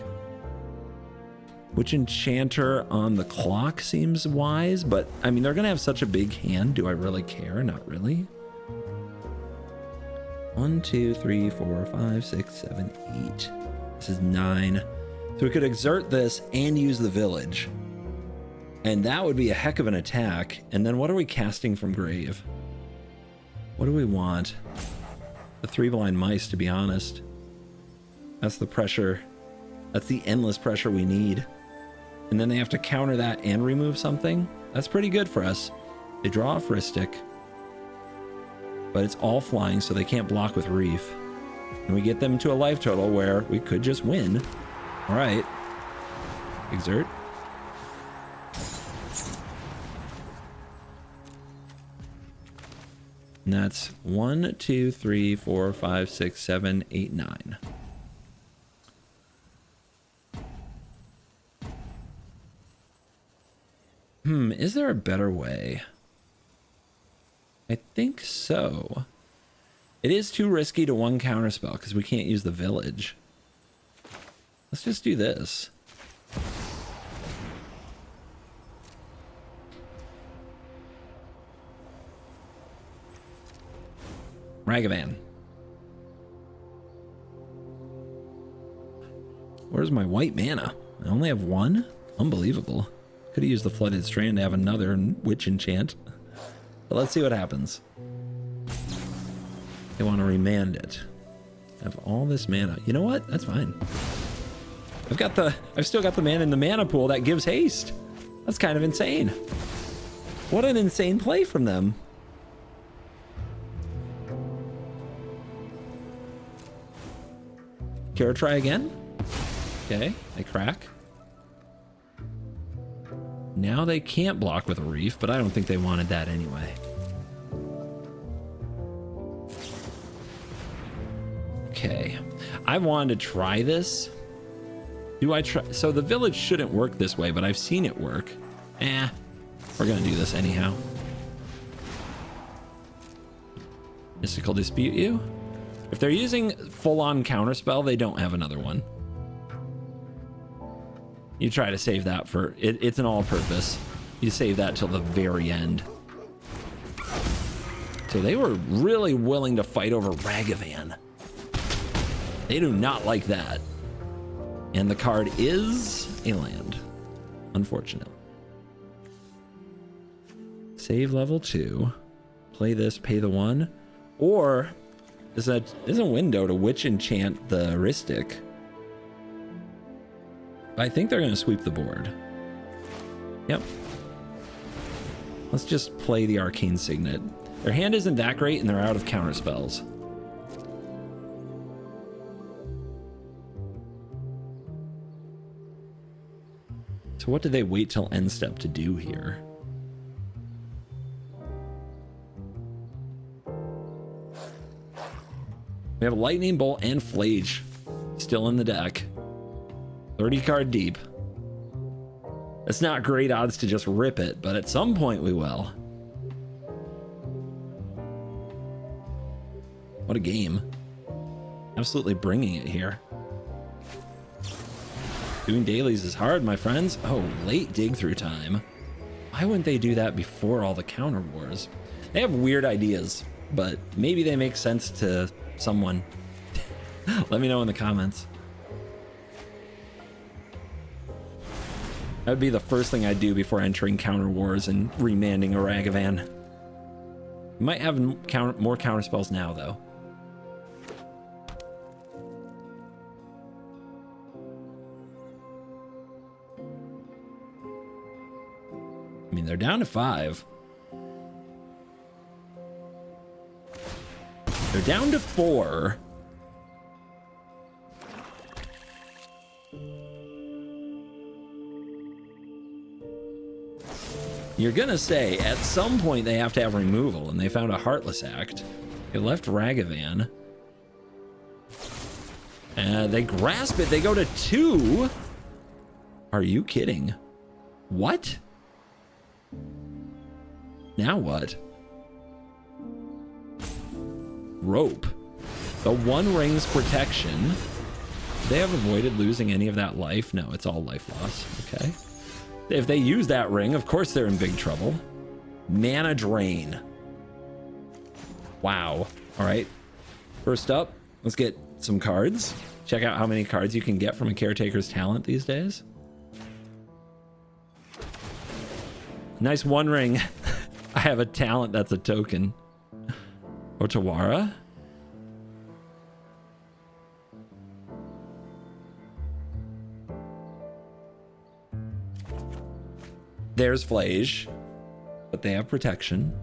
Which enchanter on the clock seems wise, but I mean, they're gonna have such a big hand. Do I really care? Not really. 1, 2, 3, 4, 5, 6, 7, 8. This is 9. So we could exert this and use the village. And that would be a heck of an attack. And then what are we casting from grave? What do we want? The 3 blind mice, to be honest. That's the pressure. That's the endless pressure we need. And then they have to counter that and remove something. That's pretty good for us. They draw a Fristic. But it's all flying, so they can't block with Reef. And we get them to a life total where we could just win. All right. Exert. And that's 1, 2, 3, 4, 5, 6, 7, 8, 9. Is there a better way? I think so. It is too risky to 1 counterspell because we can't use the village. Let's just do this. Ragavan. Where's my white mana? I only have 1? Unbelievable. Could have used the Flooded Strand to have another Witch Enchant. But let's see what happens. They want to remand it. I have all this mana. You know what? That's fine. I've still got the mana in the mana pool that gives haste. That's kind of insane. What an insane play from them. Care to try again? Okay, they crack. Now they can't block with a Reef, but I don't think they wanted that anyway. Okay, I wanted to try this. Do I try? So the village shouldn't work this way, but I've seen it work. We're gonna do this anyhow. Mystical Dispute you? If they're using full-on counterspell, they don't have another one. You try to save that for it. It's an all-purpose. You save that till the very end. So they were really willing to fight over Ragavan. They do not like that. And the card is a land, unfortunately. Save level 2. Play this, pay the 1. Or there's a window to witch enchant the Rhystic. I think they're going to sweep the board. Yep. Let's just play the Arcane Signet. Their hand isn't that great, and they're out of counter spells. So what do they wait till end step to do here? We have Lightning Bolt and Flage still in the deck. 30 card deep. It's not great odds to just rip it, but at some point we will. What a game. Absolutely bringing it here. Doing dailies is hard, my friends. Oh, late dig through time. Why wouldn't they do that before all the counter wars? They have weird ideas, but maybe they make sense to someone. Let me know in the comments. That would be the first thing I'd do before entering counter wars and remanding a Ragavan. Might have more counter spells now, though. I mean, they're down to 5. They're down to 4. You're gonna say at some point they have to have removal, and they found a Heartless Act. They left Ragavan. They grasp it. They go to 2. Are you kidding? What? Now what? Rope. The 1 ring's protection. They have avoided losing any of that life. No, it's all life loss. Okay. If they use that ring, of course they're in big trouble. Mana drain. Wow. All right. First up, let's get some cards. Check out how many cards you can get from a Caretaker's Talent these days. Nice 1 ring. I have a talent that's a token. Otawara. There's Flage, but they have protection.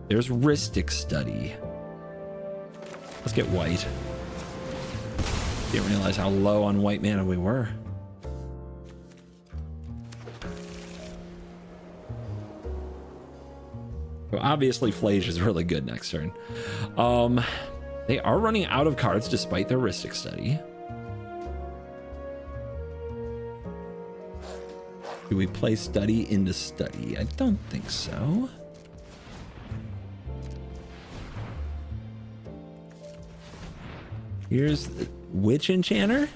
There's Rhystic Study. Let's get white. Didn't realize how low on white mana we were. So obviously Flage is really good next turn. They are running out of cards despite their Rhystic Study. Do we play Study into Study? I don't think so. Here's the Witch Enchanter.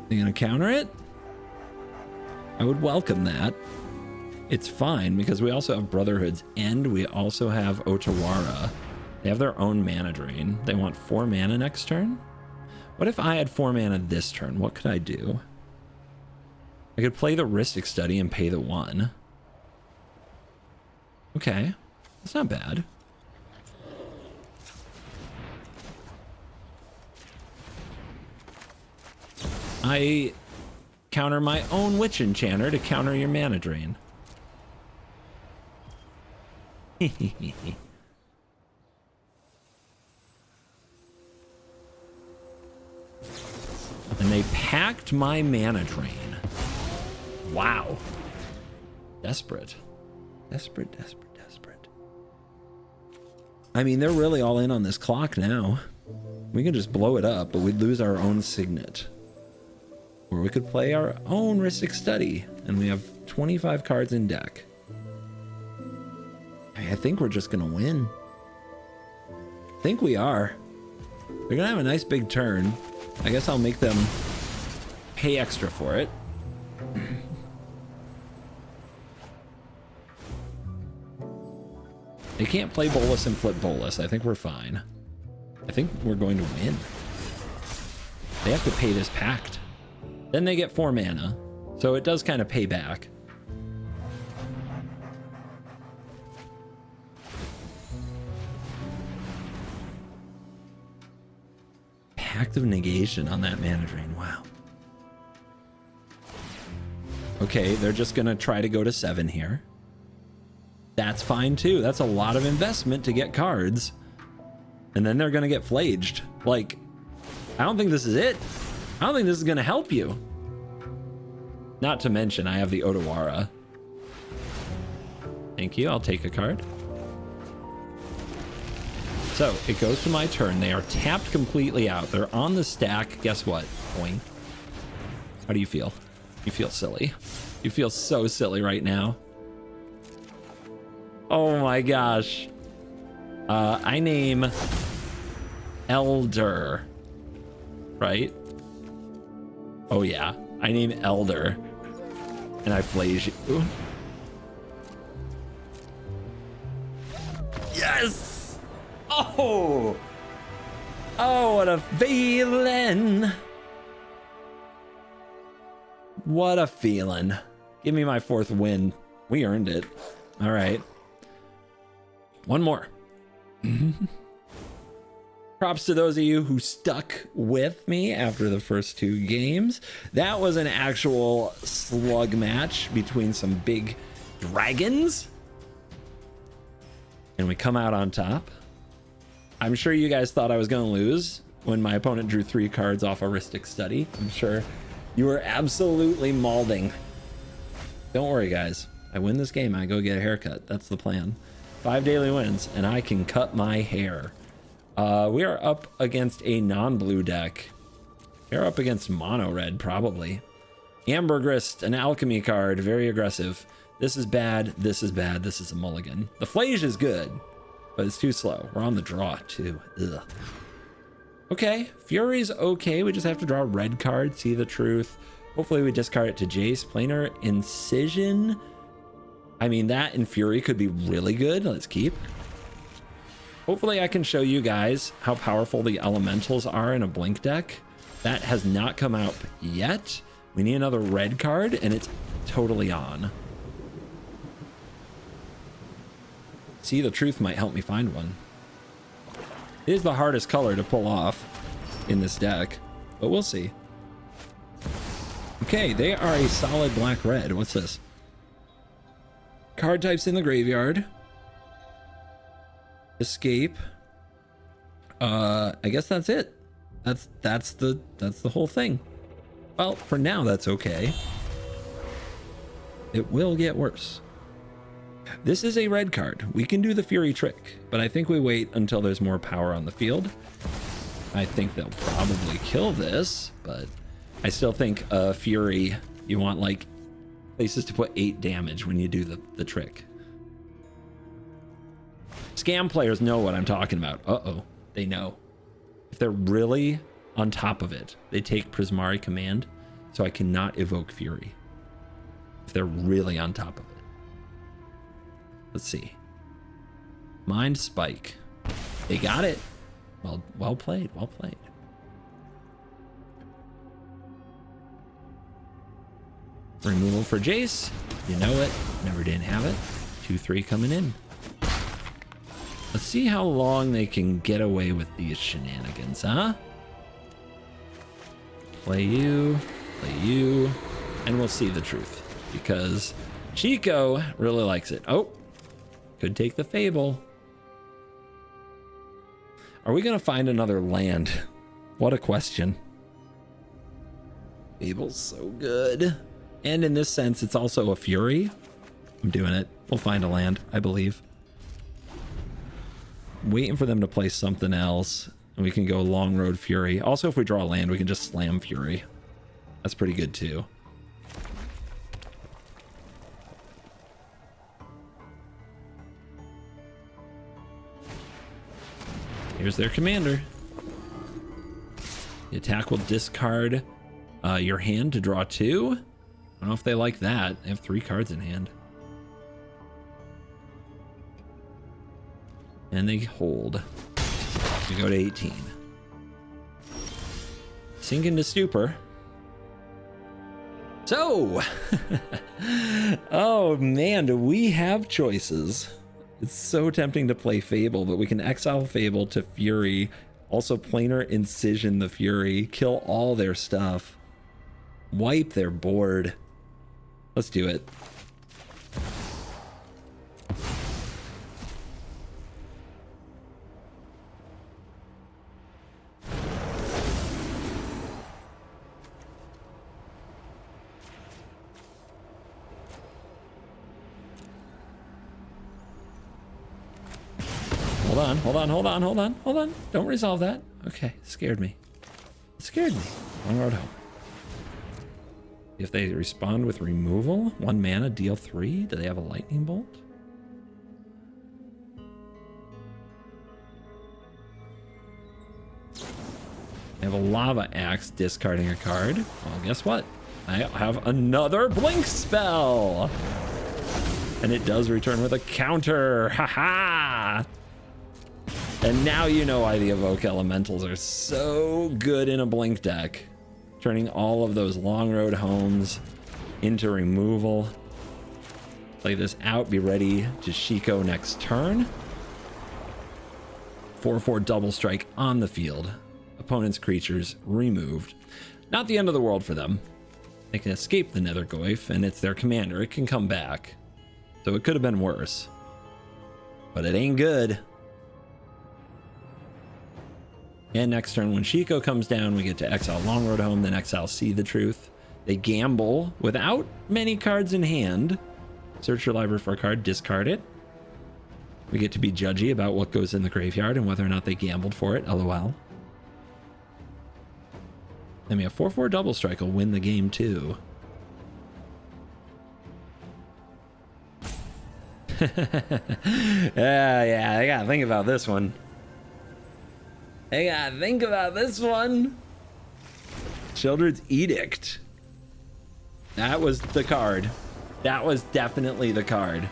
You gonna counter it? I would welcome that. It's fine because we also have Brotherhood's End. We also have Otawara. They have their own mana drain. They want 4 mana next turn. What if I had 4 mana this turn? What could I do? I could play the Rhystic Study and pay the 1. Okay, that's not bad. I counter my own Witch Enchanter to counter your mana drain. And they packed my mana drain. Wow. Desperate. Desperate, desperate, desperate. I mean, they're really all in on this clock now. We can just blow it up, but we'd lose our own Signet. Or we could play our own Rhystic Study, and we have 25 cards in deck. I think we're just gonna win. think we are. They're gonna have a nice big turn. I guess I'll make them pay extra for it. They can't play Bolus and flip Bolus. I think we're fine. I think we're going to win. They have to pay this pact. Then they get 4 mana. So it does kind of pay back. Pact of Negation on that mana drain. Wow. Okay, they're just going to try to go to 7 here. That's fine too. That's a lot of investment to get cards. And then they're going to get flaged. Like, I don't think this is it. I don't think this is going to help you. Not to mention, I have the Otawara. Thank you. I'll take a card. So it goes to my turn. They are tapped completely out. They're on the stack. Guess what? Boing. How do you feel? You feel silly. You feel so silly right now. Oh my gosh. I name Elder, right? Oh yeah, I name Elder, and I flage you. Yes! Oh! Oh, what a feeling! What a feeling. Give me my 4th win. We earned it. All right. One more. Props to those of you who stuck with me after the first 2 games. That was an actual slug match between some big dragons. And we come out on top. I'm sure you guys thought I was going to lose when my opponent drew 3 cards off Heuristic Study. I'm sure you were absolutely mauling. Don't worry, guys. I win this game, I go get a haircut. That's the plan. 5 daily wins, and I can cut my hair. We are up against a non-blue deck. They're up against mono red, probably. Ambergrist, an alchemy card, very aggressive. This is bad, this is bad, this is a mulligan. The Flage is good, but it's too slow. We're on the draw, too. Ugh. Okay, Fury's okay. We just have to draw a red card, see the truth. Hopefully we discard it to Jace. Planar Incision. I mean, that and Fury could be really good. Let's keep. Hopefully I can show you guys how powerful the elementals are in a blink deck. That has not come out yet. We need another red card, and it's totally on. See the truth might help me find one. It is the hardest color to pull off in this deck, but we'll see. Okay, they are a solid black-red. What's this? Card types in the graveyard. Escape. I guess that's it. That's the whole thing. Well, for now that's okay. It will get worse. This is a red card. We can do the Fury trick, but I think we wait until there's more power on the field. I think they'll probably kill this, but I still think Fury, you want like places to put 8 damage when you do the trick. Scam players know what I'm talking about. Uh-oh, they know. If they're really on top of it, they take Prismari Command, so I cannot evoke Fury. If they're really on top of it. Let's see. Mind Spike. They got it. Well played, well played. Removal for Jace. You know it. Never didn't have it. 2-3 coming in. Let's see how long they can get away with these shenanigans, huh? Play you, and we'll see the truth. Because Shiko really likes it. Oh, could take the Fable. Are we going to find another land? What a question. Fable's so good. And in this sense, it's also a Fury. I'm doing it. We'll find a land, I believe. Waiting for them to play something else, and we can go Long Road Fury. Also, if we draw a land, we can just slam Fury. That's pretty good too. Here's their commander. The attack will discard your hand to draw 2. I don't know if they like that. They have 3 cards in hand. And they hold. We go to 18. Sink into stupor. So, oh man, do we have choices? It's so tempting to play Fable, but we can exile Fable to Fury, also planar incision the Fury, kill all their stuff, wipe their board. Let's do it. Hold on. Don't resolve that. Okay, scared me. It scared me. Long road home. If they respond with removal, 1 mana, deal 3. Do they have a lightning bolt? They have a lava axe, discarding a card. Well, guess what? I have another blink spell. And it does return with a counter. Haha! And now you know why the Evoke Elementals are so good in a blink deck. Turning all of those long road homes into removal. Play this out, be ready to Shiko next turn. 4/4 double strike on the field. Opponent's creatures removed. Not the end of the world for them. They can escape the Nethergoyf, and it's their commander. It can come back. So it could have been worse. But it ain't good. And next turn, when Shiko comes down, we get to exile Long Road Home, then exile See the Truth. They gamble without many cards in hand. Search your library for a card, discard it. We get to be judgy about what goes in the graveyard and whether or not they gambled for it, LOL. Then we have 4/4 double strike will win the game too. Yeah, I gotta think about this one. Children's Edict. That was the card. That was definitely the card.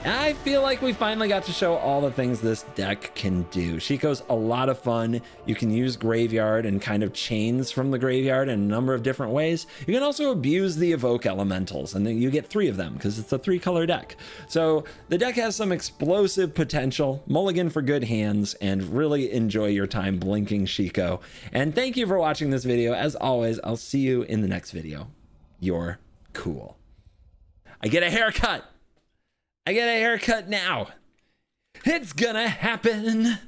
I feel like we finally got to show all the things this deck can do. Shiko's a lot of fun. You can use graveyard and kind of chains from the graveyard in a number of different ways. You can also abuse the Evoke Elementals, and then you get 3 of them because it's a 3-color deck. So the deck has some explosive potential. Mulligan for good hands, and really enjoy your time blinking Shiko. And thank you for watching this video. As always, I'll see you in the next video. You're cool. I get a haircut. I get a haircut now. It's gonna happen.